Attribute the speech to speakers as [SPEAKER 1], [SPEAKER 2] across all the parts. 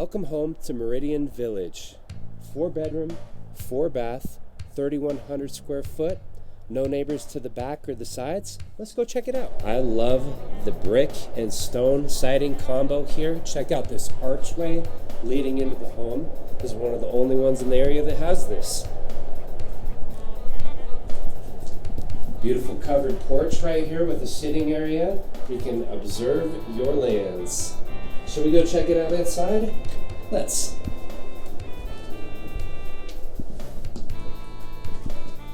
[SPEAKER 1] Welcome home to Meridian Village. 4-bedroom, 4-bath, 3,100 square foot. No neighbors to the back or the sides. Let's go check it out. I love the brick and stone siding combo here. Check out this archway leading into the home. This is one of the only ones in the area that has this. Beautiful covered porch right here with a sitting area. You can observe your lands. Shall we go check it out inside? Let's.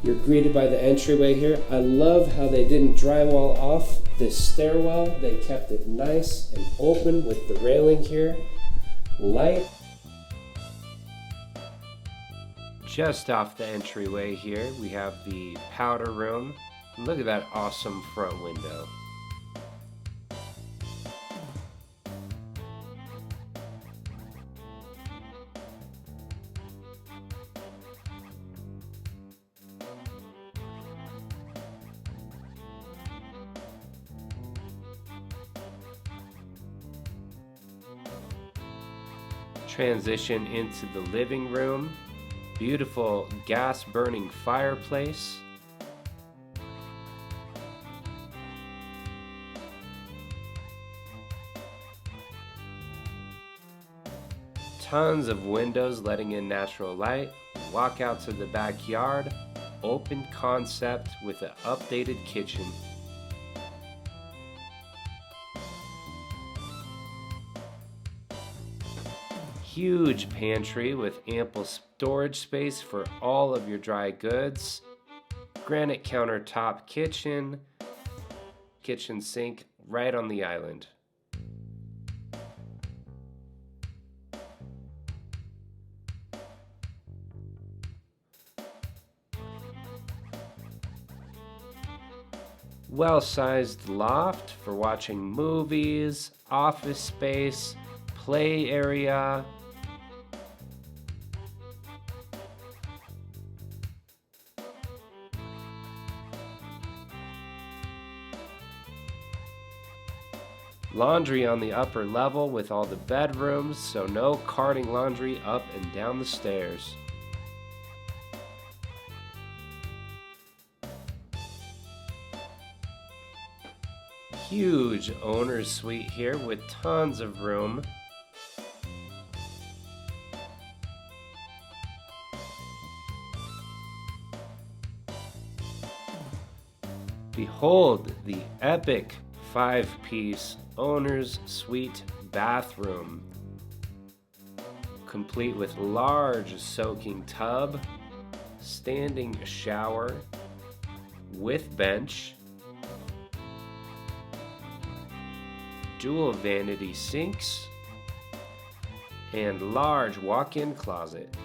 [SPEAKER 1] You're greeted by the entryway here. I love how they didn't drywall off this stairwell. They kept it nice and open with the railing here. Light. Just off the entryway here, we have the powder room. Look at that awesome front window. Transition into the living room. Beautiful gas burning fireplace. Tons of windows letting in natural light. Walk out to the backyard. Open concept with an updated kitchen. Huge pantry with ample storage space for all of your dry goods. Granite countertop kitchen. Kitchen sink right on the island. Well-sized loft for watching movies, office space, play area. Laundry on the upper level with all the bedrooms, so no carting laundry up and down the stairs. Huge owner's suite here with tons of room. Behold the epic 5-piece owner's suite bathroom, complete with large soaking tub, standing shower with bench, dual vanity sinks, and large walk-in closet.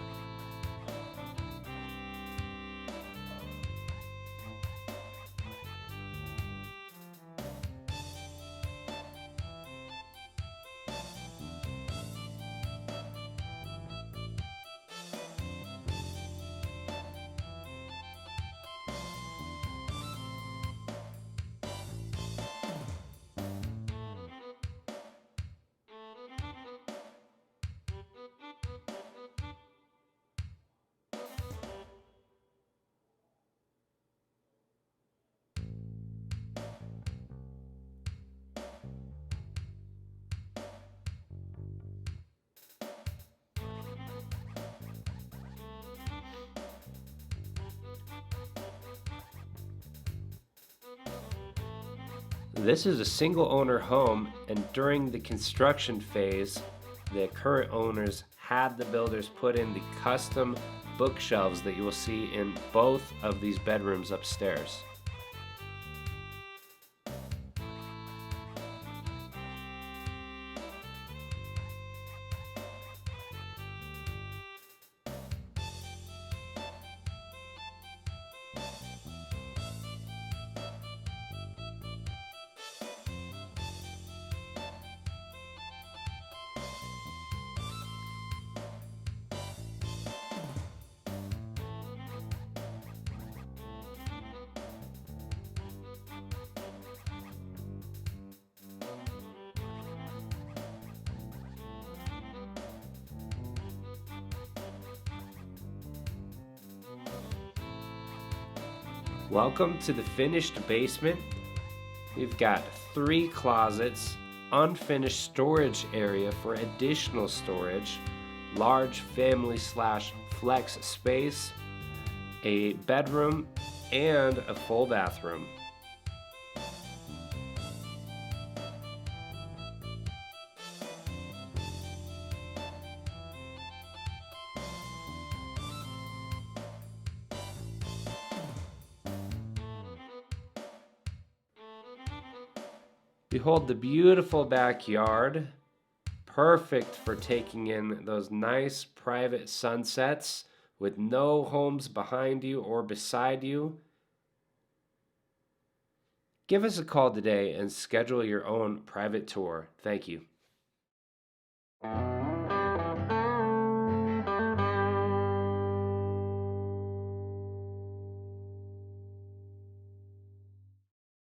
[SPEAKER 1] This is a single owner home, and during the construction phase, the current owners had the builders put in the custom bookshelves that you will see in both of these bedrooms upstairs. Welcome to the finished basement. We've got 3 closets, unfinished storage area for additional storage, large family/flex space, a bedroom, and a full bathroom. Behold the beautiful backyard, perfect for taking in those nice private sunsets with no homes behind you or beside you. Give us a call today and schedule your own private tour. Thank you.